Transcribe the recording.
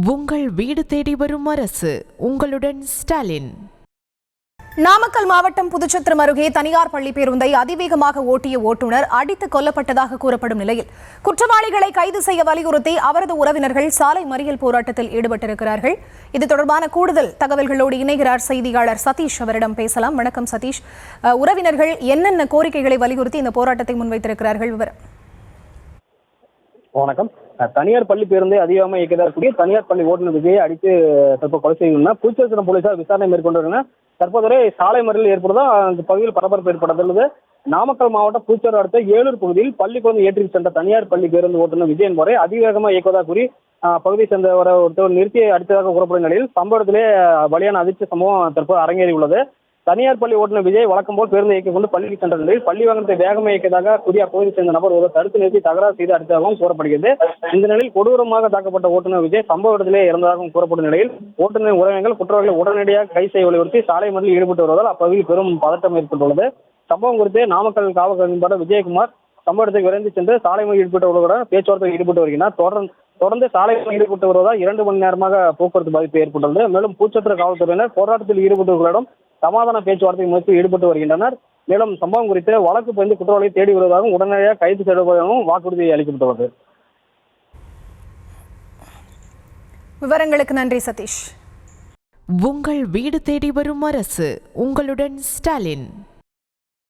உங்கள் வீடு தேடி வரும் அரசு. உங்களுடன் ஸ்டாலின். நாமக்கல் மாவட்டம் புதுச்சத்திரம் அருகே தனியார் பள்ளி பேருந்தை அதிவேகமாக ஓட்டிய ஓட்டுநர் அடித்து கொல்லப்பட்டதாக கூறப்படும் நிலையில் குற்றவாளிகளை கைது செய்ய வலியுறுத்தி அவரது உறவினர்கள் சாலை மறியல் போராட்டத்தில் ஈடுபட்டிருக்கிறார்கள். இது தொடர்பான கூடுதல் தகவல்களோடு இணைகிறார் செய்தியாளர் சதீஷ். அவரிடம் பேசலாம். வணக்கம் சதீஷ். உறவினர்கள் என்னென்ன கோரிக்கைகளை வலியுறுத்தி இந்த போராட்டத்தை முன்வைத்திருக்கிறார்கள்? விவரம். வணக்கம். தனியார் பள்ளி பேருந்தை அதிகமாக இயக்கக்கூடிய தனியார் பள்ளி ஓட்டுநர் விஜயை அடித்து தற்போது கொலை செய்யணும்னா புதுச்சேரி போலீசார் விசாரணை மேற்கொண்டு தற்போது சாலை மறியல் ஏற்படுதா அந்த பகுதியில் பரபரப்பு ஏற்படுத்துள்ளது. நாமக்கல் மாவட்டம் புதுச்சேரி அடுத்த ஏலூர் பகுதியில் பள்ளி குழந்தை ஏற்றி சென்ற தனியார் பள்ளி பேருந்து ஓட்டுநர் விஜய் என்பவரை அதிவேகமாக இயக்குவதாக கூறி பகுதியை சேர்ந்த ஒருத்தர் நிறுத்தி அடித்ததாக கூறப்படும் நிலையில் சம்பவத்திலே பலியான அதிர்ச்சி சம்பவம் தற்போது அரங்கேறி உள்ளது. தனியார் பள்ளி ஓட்டுநர் விஜய் வழக்கம் போல் பேருந்து இயக்கிக் கொண்டு பள்ளிக்கு சென்ற நிலையில் பள்ளி வாகனத்தை வேகமாக இயக்கியதாக புதிய பகுதியை சேர்ந்த நபர் ஒரு தடுத்து நிறுத்தி தகராறு செய்து அடித்ததாகவும் கூறப்படுகிறது. இந்த நிலையில் கொடூரமாக தாக்கப்பட்ட ஓட்டுநர் விஜய் சம்பவ இடத்திலே இறந்ததாகவும் கூறப்படும் நிலையில் ஓட்டுநரின் உறவினர்கள் குற்றவாளிகளை உடனடியாக கைது செய்ய வலியுறுத்தி சாலை மறியலில் ஈடுபட்டு வருவதால் அப்பகுதியில் பெரும் பதட்டம் ஏற்பட்டுள்ளது. சம்பவம் குறித்து நாமக்கல் காவல் கண்காணிப்பாளர் விஜயகுமார் சம்பவ இடத்துக்கு விரைந்து சென்று சாலை மறியலில் ஈடுபட்டவர்களுடன் பேச்சுவார்த்தையில் ஈடுபட்டு வருகிறார். தொடர்ந்து சாலை மறியலில் ஈடுபட்டு வருவதால் 2 மணி நேரமாக போக்குவரத்து பாதிப்பு ஏற்பட்டுள்ளது. மேலும் பூச்சத்திர காவல்துறையினர் போராட்டத்தில் ஈடுபட்டவர்களிடம் சமாதான பேச்சுவார்த்தை முயற்சியில் ஈடுபட்டு வருகின்றனர். மேலும் சம்பவம் குறித்து வழக்கு பதிந்து குற்றவாளியை தேடி வருவதாகவும் உடனடியாக கைது செய்வதாகவும் வாக்குறுதி அளிக்கப்பட்டுள்ளது. விவரங்களுக்கு நன்றி சதீஷ். உங்கள் வீடு தேடி வரும் அரசு. உங்களுடன் ஸ்டாலின்.